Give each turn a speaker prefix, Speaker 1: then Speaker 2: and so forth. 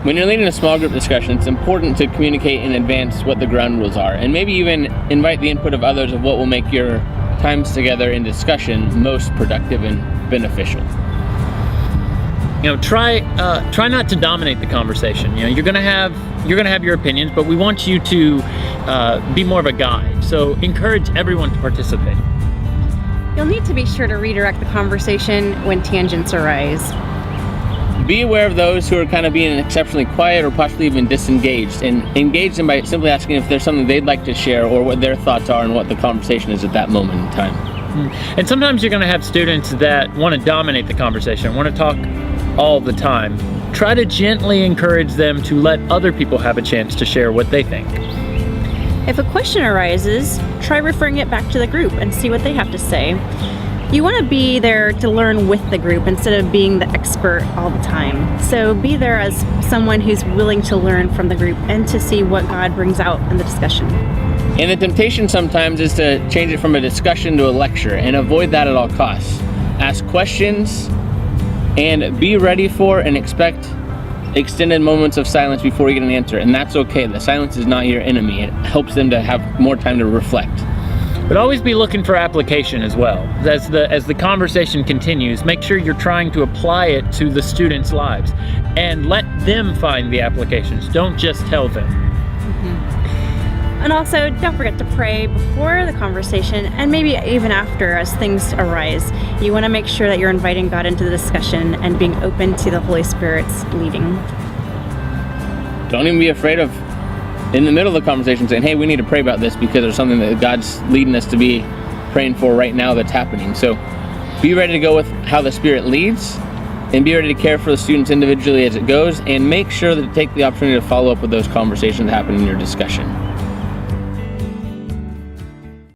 Speaker 1: When you're leading a small group discussion, it's important to communicate in advance what the ground rules are, and maybe even invite the input of others of what will make your times together in discussion most productive and beneficial.
Speaker 2: Try not to dominate the conversation. You're gonna have your opinions, but we want you to be more of a guide. So encourage everyone to participate.
Speaker 3: You'll need to be sure to redirect the conversation when tangents arise.
Speaker 1: Be aware of those who are kind of being exceptionally quiet or possibly even disengaged, and engage them by simply asking if there's something they'd like to share or what their thoughts are and what the conversation is at that moment in time.
Speaker 2: And sometimes you're going to have students that want to dominate the conversation, want to talk all the time. Try to gently encourage them to let other people have a chance to share what they think.
Speaker 3: If a question arises, try referring it back to the group and see what they have to say. You want to be there to learn with the group instead of being the expert all the time. So be there as someone who's willing to learn from the group and to see what God brings out in the discussion.
Speaker 1: And the temptation sometimes is to change it from a discussion to a lecture, and avoid that at all costs. Ask questions and be ready for and expect extended moments of silence before you get an answer, and that's okay. The silence is not your enemy. It helps them to have more time to reflect.
Speaker 2: But always be looking for application as well. As the conversation continues, make sure you're trying to apply it to the students' lives and let them find the applications. Don't just tell them.
Speaker 3: And also, don't forget to pray before the conversation and maybe even after as things arise. You want to make sure that you're inviting God into the discussion and being open to the Holy Spirit's leading.
Speaker 1: Don't even be afraid of, in the middle of the conversation, saying, hey, we need to pray about this because there's something that God's leading us to be praying for right now that's happening. So be ready to go with how the Spirit leads, and be ready to care for the students individually as it goes, and make sure that you take the opportunity to follow up with those conversations that happen in your discussion.